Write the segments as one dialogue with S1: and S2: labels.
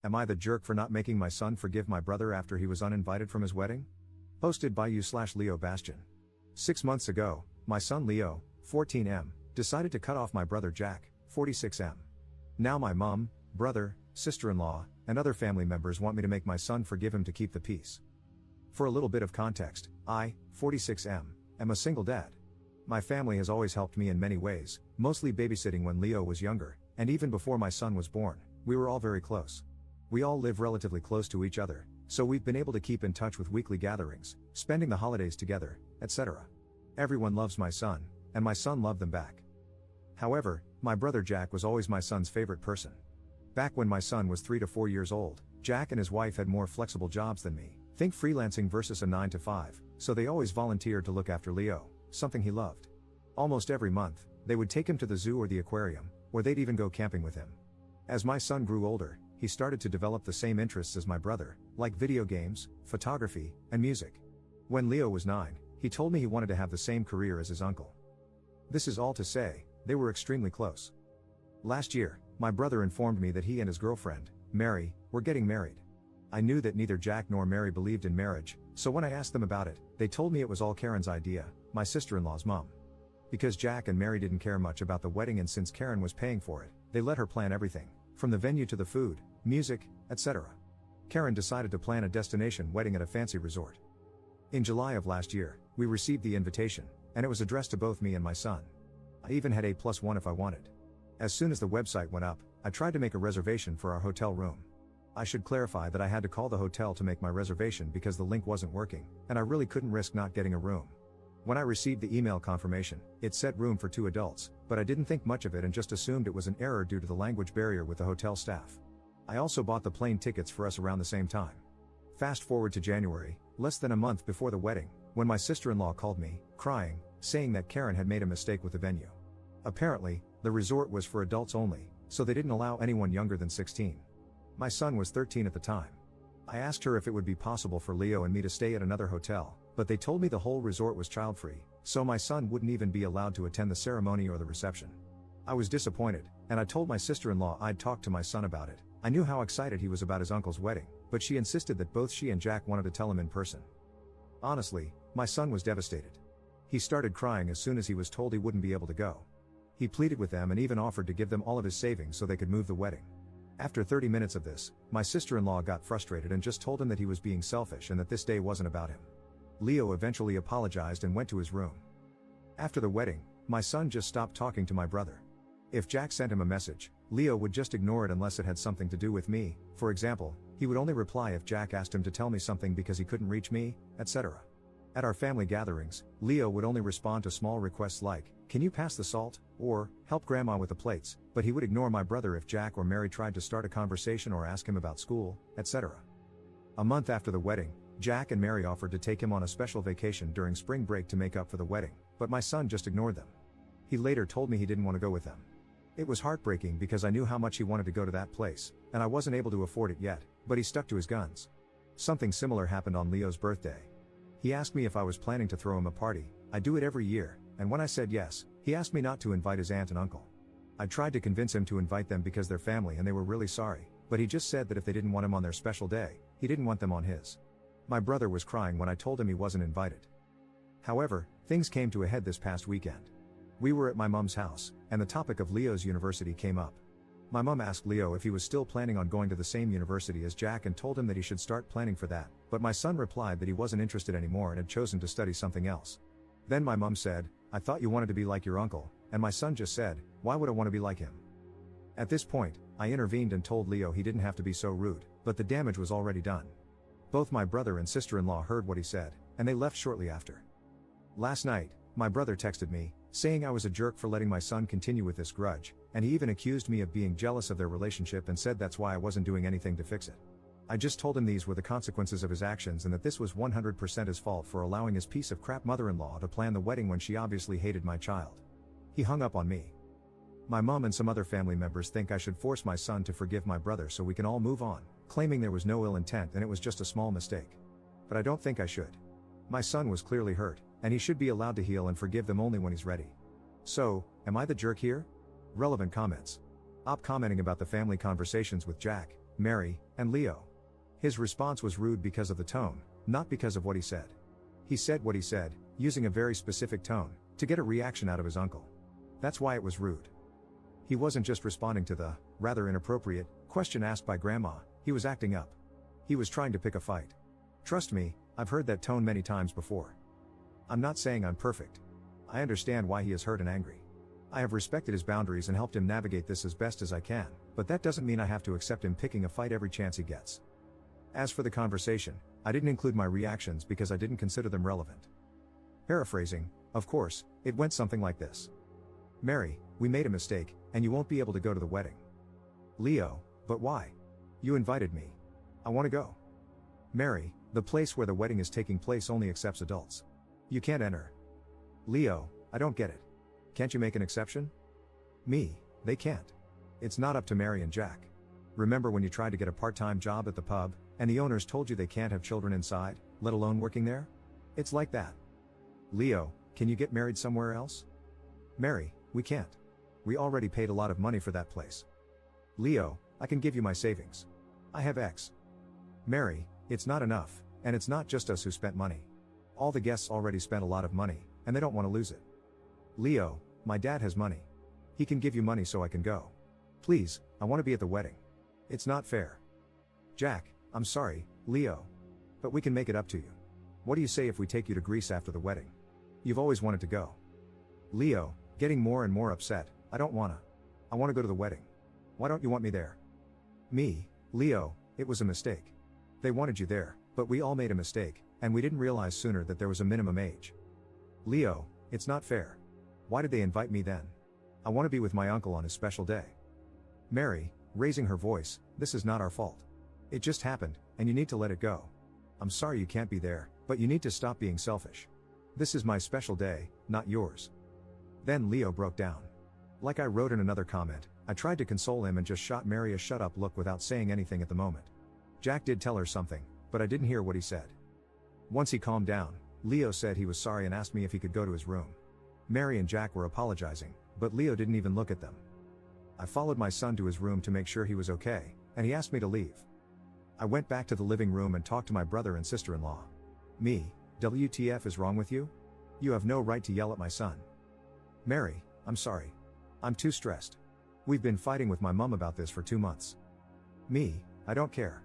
S1: Am I the jerk for not making my son forgive my brother after he was uninvited from his wedding? Posted by you/Leo Bastian. 6 months ago, my son Leo, 14M, decided to cut off my brother Jack, 46M. Now my mom, brother, sister-in-law, and other family members want me to make my son forgive him to keep the peace. For a little bit of context, I, 46M, am a single dad. My family has always helped me in many ways, mostly babysitting when Leo was younger, and even before my son was born, we were all very close. We all live relatively close to each other, so we've been able to keep in touch with weekly gatherings, spending the holidays together, etc. Everyone loves my son, and my son loved them back. However, my brother Jack was always my son's favorite person. Back when my son was 3 to 4 years old, Jack and his wife had more flexible jobs than me, think freelancing versus a 9 to 5, so they always volunteered to look after Leo, something he loved. Almost every month, they would take him to the zoo or the aquarium, or they'd even go camping with him. As my son grew older, he started to develop the same interests as my brother, like video games, photography, and music. When Leo was 9, he told me he wanted to have the same career as his uncle. This is all to say, they were extremely close. Last year, my brother informed me that he and his girlfriend, Mary, were getting married. I knew that neither Jack nor Mary believed in marriage, so when I asked them about it, they told me it was all Karen's idea, my sister-in-law's mom. Because Jack and Mary didn't care much about the wedding, and since Karen was paying for it, they let her plan everything, from the venue to the food, music, etc. Karen decided to plan a destination wedding at a fancy resort. In July of last year, we received the invitation, and it was addressed to both me and my son. I even had A+1 if I wanted. As soon as the website went up, I tried to make a reservation for our hotel room. I should clarify that I had to call the hotel to make my reservation because the link wasn't working, and I really couldn't risk not getting a room. When I received the email confirmation, it said room for 2 adults, but I didn't think much of it and just assumed it was an error due to the language barrier with the hotel staff. I also bought the plane tickets for us around the same time. Fast forward to January, less than a month before the wedding, when my sister-in-law called me, crying, saying that Karen had made a mistake with the venue. Apparently, the resort was for adults only, so they didn't allow anyone younger than 16. My son was 13 at the time. I asked her if it would be possible for Leo and me to stay at another hotel, but they told me the whole resort was child-free, so my son wouldn't even be allowed to attend the ceremony or the reception. I was disappointed, and I told my sister-in-law I'd talk to my son about it. I knew how excited he was about his uncle's wedding, but she insisted that both she and Jack wanted to tell him in person. Honestly, my son was devastated. He started crying as soon as he was told he wouldn't be able to go. He pleaded with them and even offered to give them all of his savings so they could move the wedding. After 30 minutes of this, my sister-in-law got frustrated and just told him that he was being selfish and that this day wasn't about him. Leo eventually apologized and went to his room. After the wedding, my son just stopped talking to my brother. If Jack sent him a message, Leo would just ignore it unless it had something to do with me. For example, he would only reply if Jack asked him to tell me something because he couldn't reach me, etc. At our family gatherings, Leo would only respond to small requests like, "Can you pass the salt?" or "Help grandma with the plates," but he would ignore my brother if Jack or Mary tried to start a conversation or ask him about school, etc. A month after the wedding, Jack and Mary offered to take him on a special vacation during spring break to make up for the wedding, but my son just ignored them. He later told me he didn't want to go with them. It was heartbreaking because I knew how much he wanted to go to that place, and I wasn't able to afford it yet, but he stuck to his guns. Something similar happened on Leo's birthday. He asked me if I was planning to throw him a party. I do it every year, and when I said yes, he asked me not to invite his aunt and uncle. I tried to convince him to invite them because they're family and they were really sorry, but he just said that if they didn't want him on their special day, he didn't want them on his. My brother was crying when I told him he wasn't invited. However, things came to a head this past weekend. We were at my mom's house, and the topic of Leo's university came up. My mom asked Leo if he was still planning on going to the same university as Jack and told him that he should start planning for that, but my son replied that he wasn't interested anymore and had chosen to study something else. Then my mom said, "I thought you wanted to be like your uncle," and my son just said, "Why would I want to be like him?" At this point, I intervened and told Leo he didn't have to be so rude, but the damage was already done. Both my brother and sister-in-law heard what he said, and they left shortly after. Last night, my brother texted me, saying I was a jerk for letting my son continue with this grudge, and he even accused me of being jealous of their relationship and said that's why I wasn't doing anything to fix it. I just told him these were the consequences of his actions and that this was 100% his fault for allowing his piece of crap mother-in-law to plan the wedding when she obviously hated my child. He hung up on me. My mom and some other family members think I should force my son to forgive my brother so we can all move on, claiming there was no ill intent and it was just a small mistake. But I don't think I should. My son was clearly hurt, and he should be allowed to heal and forgive them only when he's ready. So, am I the jerk here? Relevant comments. Commenting about the family conversations with Jack, Mary, And Leo? His response was rude because of the tone, not because of what he said. He said what he said, using a very specific tone, to get a reaction out of his uncle. That's why it was rude. He wasn't just responding to the, rather inappropriate, question asked by Grandma, he was acting up. He was trying to pick a fight. Trust me, I've heard that tone many times before. I'm not saying I'm perfect. I understand why he is hurt and angry. I have respected his boundaries and helped him navigate this as best as I can, but that doesn't mean I have to accept him picking a fight every chance he gets. As for the conversation, I didn't include my reactions because I didn't consider them relevant. Paraphrasing, of course, it went something like this. Mary, we made a mistake, and you won't be able to go to the wedding. Leo, but why? You invited me. I want to go. Mary, the place where the wedding is taking place only accepts adults. You can't enter. Leo, I don't get it. Can't you make an exception? Me, they can't. It's not up to Mary and Jack. Remember when you tried to get a part-time job at the pub, and the owners told you they can't have children inside, let alone working there? It's like that. Leo, can you get married somewhere else? Mary, we can't. We already paid a lot of money for that place. Leo, I can give you my savings. I have X. Mary, it's not enough, and it's not just us who spent money. All the guests already spent a lot of money, and they don't want to lose it. Leo, my dad has money. He can give you money so I can go. Please, I want to be at the wedding. It's not fair. Jack, I'm sorry, Leo. But we can make it up to you. What do you say if we take you to Greece after the wedding? You've always wanted to go. Leo, getting more and more upset, I don't wanna. I wanna go to the wedding. Why don't you want me there? Me, Leo, it was a mistake. They wanted you there, but we all made a mistake, and we didn't realize sooner that there was a minimum age. Leo, it's not fair. Why did they invite me then? I want to be with my uncle on his special day. Mary, raising her voice, this is not our fault. It just happened, and you need to let it go. I'm sorry you can't be there, but you need to stop being selfish. This is my special day, not yours. Then Leo broke down. Like I wrote in another comment, I tried to console him and just shot Mary a shut up look without saying anything at the moment. Jack did tell her something, but I didn't hear what he said. Once he calmed down, Leo said he was sorry and asked me if he could go to his room. Mary and Jack were apologizing, but Leo didn't even look at them. I followed my son to his room to make sure he was okay, and he asked me to leave. I went back to the living room and talked to my brother and sister-in-law. Me, WTF is wrong with you? You have no right to yell at my son. Mary, I'm sorry. I'm too stressed. We've been fighting with my mom about this for 2 months. Me, I don't care.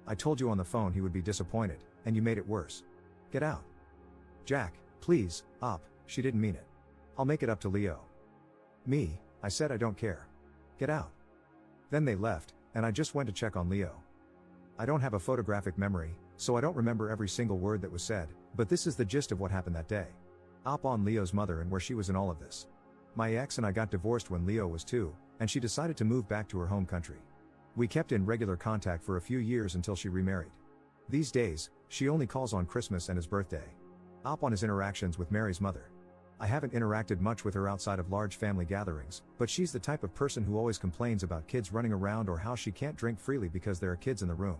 S1: I told you on the phone he would be disappointed, and you made it worse. Get out. Jack, please, she didn't mean it. I'll make it up to Leo. Me, I said I don't care. Get out. Then they left, and I just went to check on Leo. I don't have a photographic memory, so I don't remember every single word that was said, but this is the gist of what happened that day. On Leo's mother and where she was in all of this. My ex and I got divorced when Leo was 2, and she decided to move back to her home country. We kept in regular contact for a few years until she remarried. These days, she only calls on Christmas and his birthday. On his interactions with Mary's mother. I haven't interacted much with her outside of large family gatherings, but she's the type of person who always complains about kids running around or how she can't drink freely because there are kids in the room.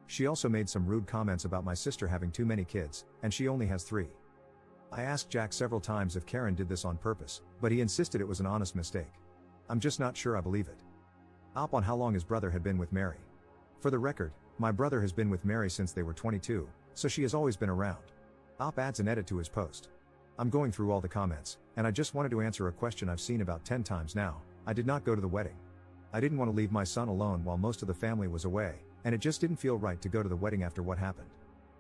S1: She also made some rude comments about my sister having too many kids, and she only has 3. I asked Jack several times if Karen did this on purpose, but he insisted it was an honest mistake. I'm just not sure I believe it. On how long his brother had been with Mary. For the record, my brother has been with Mary since they were 22, so she has always been around. Adds an edit to his post. I'm going through all the comments, and I just wanted to answer a question I've seen about 10 times now. I did not go to the wedding. I didn't want to leave my son alone while most of the family was away, and it just didn't feel right to go to the wedding after what happened.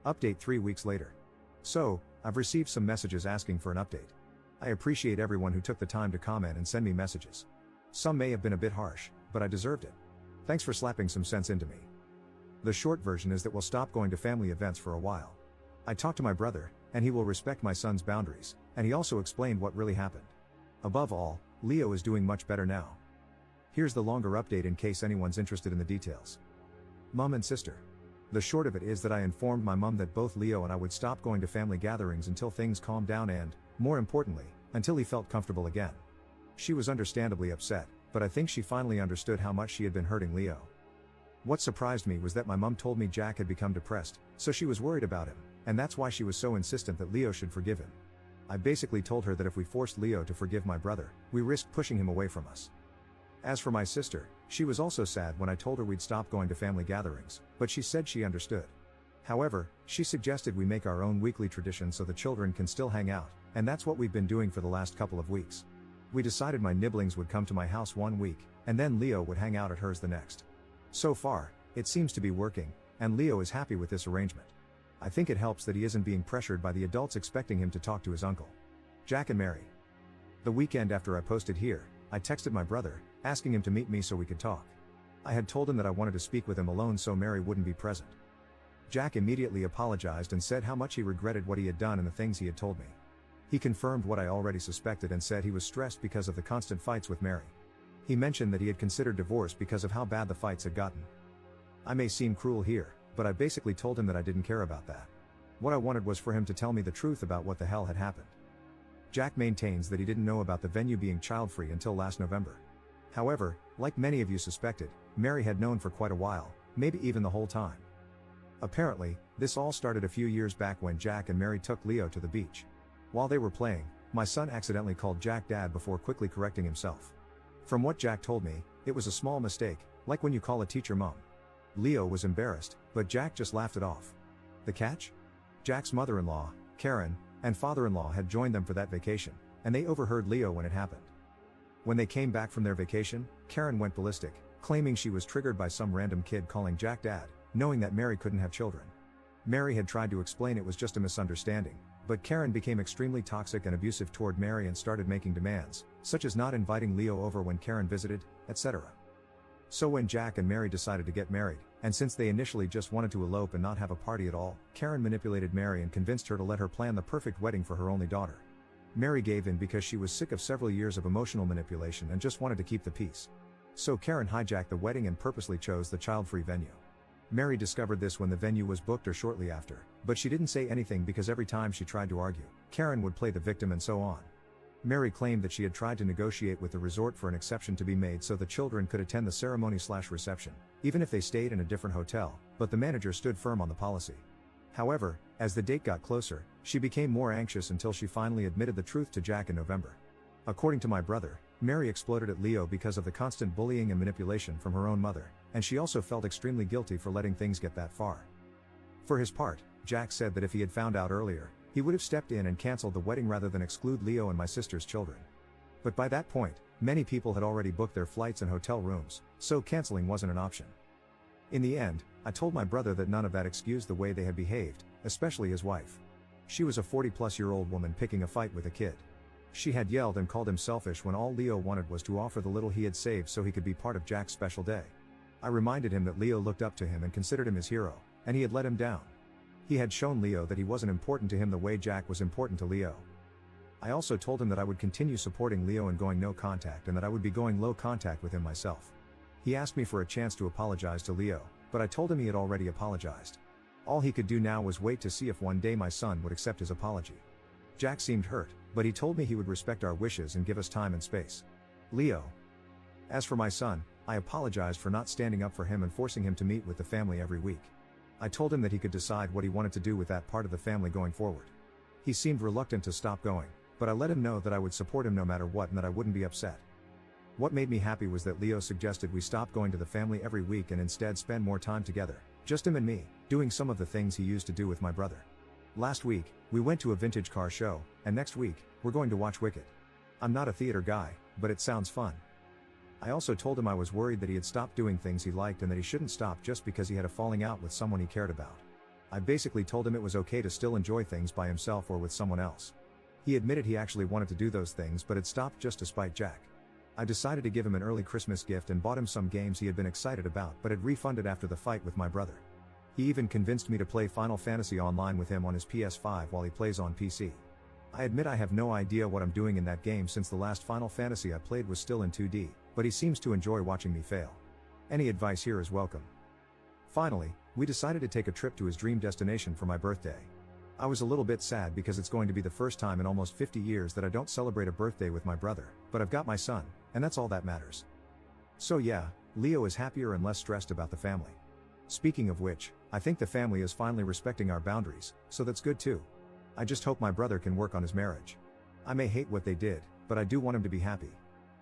S1: Update 3 weeks later. So, I've received some messages asking for an update. I appreciate everyone who took the time to comment and send me messages. Some may have been a bit harsh, but I deserved it. Thanks for slapping some sense into me. The short version is that we'll stop going to family events for a while. I talked to my brother, and he will respect my son's boundaries, and he also explained what really happened. Above all, Leo is doing much better now. Here's the longer update in case anyone's interested in the details. Mom and sister. The short of it is that I informed my mom that both Leo and I would stop going to family gatherings until things calmed down and, more importantly, until he felt comfortable again. She was understandably upset, but I think she finally understood how much she had been hurting Leo. What surprised me was that my mom told me Jack had become depressed, so she was worried about him, and that's why she was so insistent that Leo should forgive him. I basically told her that if we forced Leo to forgive my brother, we risked pushing him away from us. As for my sister, She was also sad when I told her we'd stop going to family gatherings, but she said she understood. However, she suggested we make our own weekly tradition so the children can still hang out, and that's what we've been doing for the last couple of weeks. We decided my nibblings would come to my house one week, and then Leo would hang out at hers the next. So far, it seems to be working, and Leo is happy with this arrangement. I think it helps that he isn't being pressured by the adults expecting him to talk to his uncle. Jack and Mary. The weekend after I posted here, I texted my brother, asking him to meet me so we could talk. I had told him that I wanted to speak with him alone so Mary wouldn't be present. Jack immediately apologized and said how much he regretted what he had done and the things he had told me. He confirmed what I already suspected and said he was stressed because of the constant fights with Mary. He mentioned that he had considered divorce because of how bad the fights had gotten. I may seem cruel here, but I basically told him that I didn't care about that. What I wanted was for him to tell me the truth about what the hell had happened. Jack maintains that he didn't know about the venue being child-free until last November. However, like many of you suspected, Mary had known for quite a while, maybe even the whole time. Apparently, this all started a few years back when Jack and Mary took Leo to the beach. While they were playing, my son accidentally called Jack Dad before quickly correcting himself. From what Jack told me, it was a small mistake, like when you call a teacher mom. Leo was embarrassed, but Jack just laughed it off. The catch? Jack's mother-in-law, Karen, and father-in-law had joined them for that vacation, and they overheard Leo when it happened. When they came back from their vacation, Karen went ballistic, claiming she was triggered by some random kid calling Jack Dad, knowing that Mary couldn't have children. Mary had tried to explain it was just a misunderstanding, but Karen became extremely toxic and abusive toward Mary and started making demands, such as not inviting Leo over when Karen visited, etc. So when Jack and Mary decided to get married, and since they initially just wanted to elope and not have a party at all, Karen manipulated Mary and convinced her to let her plan the perfect wedding for her only daughter. Mary gave in because she was sick of several years of emotional manipulation and just wanted to keep the peace. So Karen hijacked the wedding and purposely chose the child-free venue. Mary discovered this when the venue was booked or shortly after, but she didn't say anything because every time she tried to argue, Karen would play the victim and so on. Mary claimed that she had tried to negotiate with the resort for an exception to be made so the children could attend the ceremony/reception, even if they stayed in a different hotel, but the manager stood firm on the policy. However, as the date got closer, she became more anxious until she finally admitted the truth to Jack in November. According to my brother, Mary exploded at Leo because of the constant bullying and manipulation from her own mother, and she also felt extremely guilty for letting things get that far. For his part, Jack said that if he had found out earlier, he would have stepped in and canceled the wedding rather than exclude Leo and my sister's children. But by that point, many people had already booked their flights and hotel rooms, so canceling wasn't an option. In the end, I told my brother that none of that excused the way they had behaved, especially his wife. She was a 40-plus-year-old woman picking a fight with a kid. She had yelled and called him selfish when all Leo wanted was to offer the little he had saved so he could be part of Jack's special day. I reminded him that Leo looked up to him and considered him his hero, and he had let him down. He had shown Leo that he wasn't important to him the way Jack was important to Leo. I also told him that I would continue supporting Leo and going no contact and that I would be going low contact with him myself. He asked me for a chance to apologize to Leo, but I told him he had already apologized. All he could do now was wait to see if one day my son would accept his apology. Jack seemed hurt, but he told me he would respect our wishes and give us time and space. Leo. As for my son, I apologized for not standing up for him and forcing him to meet with the family every week. I told him that he could decide what he wanted to do with that part of the family going forward. He seemed reluctant to stop going, but I let him know that I would support him no matter what and that I wouldn't be upset. What made me happy was that Leo suggested we stop going to the family every week and instead spend more time together, just him and me, doing some of the things he used to do with my brother. Last week, we went to a vintage car show, and next week, we're going to watch Wicked. I'm not a theater guy, but it sounds fun. I also told him I was worried that he had stopped doing things he liked and that he shouldn't stop just because he had a falling out with someone he cared about. I basically told him it was okay to still enjoy things by himself or with someone else. He admitted he actually wanted to do those things but had stopped just to spite Jack. I decided to give him an early Christmas gift and bought him some games he had been excited about but had refunded after the fight with my brother. He even convinced me to play Final Fantasy Online with him on his PS5 while he plays on PC. I admit I have no idea what I'm doing in that game since the last Final Fantasy I played was still in 2D, but he seems to enjoy watching me fail. Any advice here is welcome. Finally, we decided to take a trip to his dream destination for my birthday. I was a little bit sad because it's going to be the first time in almost 50 years that I don't celebrate a birthday with my brother, but I've got my son, and that's all that matters. So yeah, Leo is happier and less stressed about the family. Speaking of which, I think the family is finally respecting our boundaries, so that's good too. I just hope my brother can work on his marriage. I may hate what they did, but I do want him to be happy.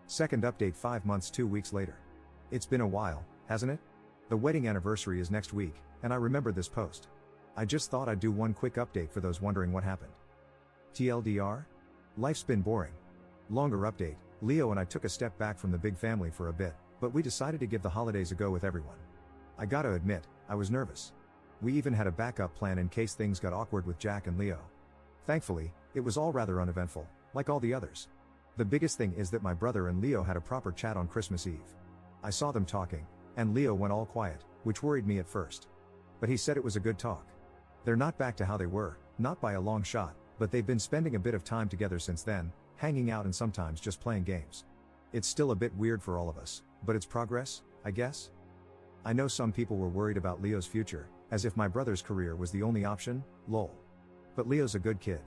S1: Second update 5 months 2 weeks later. It's been a while, hasn't it? The wedding anniversary is next week, and I remember this post. I just thought I'd do one quick update for those wondering what happened. TLDR? Life's been boring. Longer update, Leo and I took a step back from the big family for a bit, but we decided to give the holidays a go with everyone. I gotta admit, I was nervous. We even had a backup plan in case things got awkward with Jack and Leo. Thankfully, it was all rather uneventful, like all the others. The biggest thing is that my brother and Leo had a proper chat on Christmas Eve. I saw them talking, and Leo went all quiet, which worried me at first. But he said it was a good talk. They're not back to how they were, not by a long shot, but they've been spending a bit of time together since then, hanging out and sometimes just playing games. It's still a bit weird for all of us, but it's progress, I guess? I know some people were worried about Leo's future, as if my brother's career was the only option, lol. But Leo's a good kid.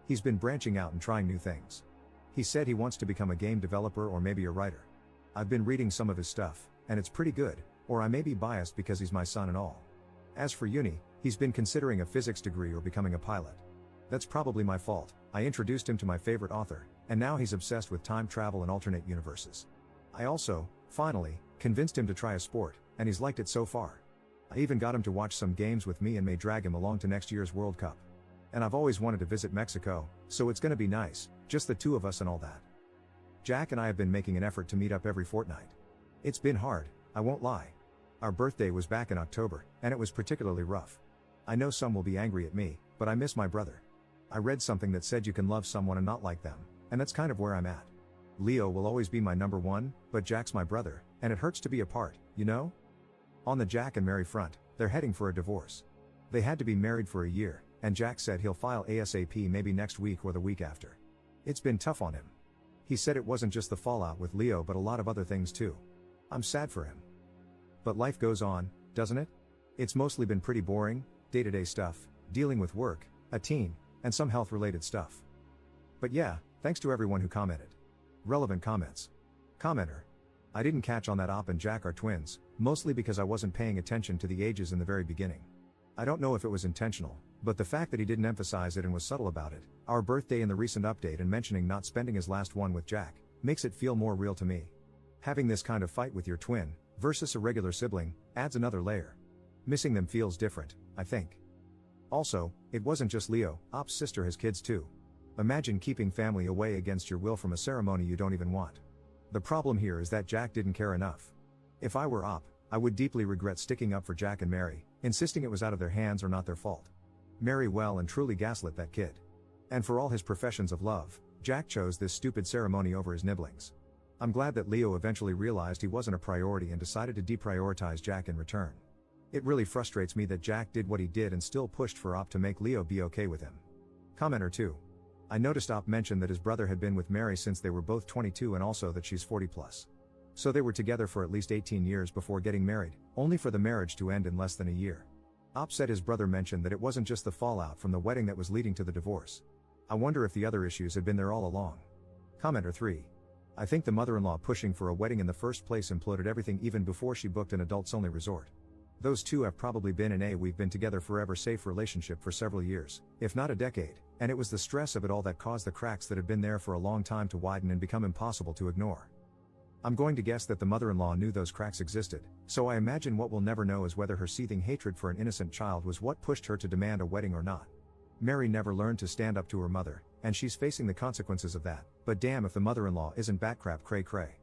S1: He's been branching out and trying new things. He said he wants to become a game developer or maybe a writer. I've been reading some of his stuff, and it's pretty good, or I may be biased because he's my son and all. As for uni, he's been considering a physics degree or becoming a pilot. That's probably my fault. I introduced him to my favorite author, and now he's obsessed with time travel and alternate universes. I also, finally, convinced him to try a sport, and he's liked it so far. I even got him to watch some games with me and may drag him along to next year's World Cup. And I've always wanted to visit Mexico, so it's gonna be nice, just the two of us and all that. Jack and I have been making an effort to meet up every fortnight. It's been hard, I won't lie. Our birthday was back in October, and it was particularly rough. I know some will be angry at me, but I miss my brother. I read something that said you can love someone and not like them, and that's kind of where I'm at. Leo will always be my number one, but Jack's my brother, and it hurts to be apart, you know? On the Jack and Mary front, they're heading for a divorce. They had to be married for a year, and Jack said he'll file ASAP maybe next week or the week after. It's been tough on him. He said it wasn't just the fallout with Leo but a lot of other things too. I'm sad for him. But life goes on, doesn't it? It's mostly been pretty boring, day-to-day stuff, dealing with work, a teen, and some health-related stuff. But yeah, thanks to everyone who commented. Relevant comments. Commenter. I didn't catch on that Op and Jack are twins, mostly because I wasn't paying attention to the ages in the very beginning. I don't know if it was intentional, but the fact that he didn't emphasize it and was subtle about it, our birthday in the recent update and mentioning not spending his last one with Jack, makes it feel more real to me. Having this kind of fight with your twin, versus a regular sibling, adds another layer. Missing them feels different, I think. Also, it wasn't just Leo, Op's sister has kids too. Imagine keeping family away against your will from a ceremony you don't even want. The problem here is that Jack didn't care enough. If I were Op, I would deeply regret sticking up for Jack and Mary, insisting it was out of their hands or not their fault. Mary well and truly gaslit that kid. And for all his professions of love, Jack chose this stupid ceremony over his nibblings. I'm glad that Leo eventually realized he wasn't a priority and decided to deprioritize Jack in return. It really frustrates me that Jack did what he did and still pushed for Op to make Leo be okay with him. Commenter 2. I noticed Op mentioned that his brother had been with Mary since they were both 22 and also that she's 40 plus. So they were together for at least 18 years before getting married, only for the marriage to end in less than a year. Op said his brother mentioned that it wasn't just the fallout from the wedding that was leading to the divorce. I wonder if the other issues had been there all along. Commenter 3. I think the mother-in-law pushing for a wedding in the first place imploded everything even before she booked an adults-only resort. Those two have probably been in a we've been together forever safe relationship for several years, if not a decade, and it was the stress of it all that caused the cracks that had been there for a long time to widen and become impossible to ignore. I'm going to guess that the mother-in-law knew those cracks existed, so I imagine what we'll never know is whether her seething hatred for an innocent child was what pushed her to demand a wedding or not. Mary never learned to stand up to her mother, and she's facing the consequences of that, but damn if the mother-in-law isn't batcrap cray cray.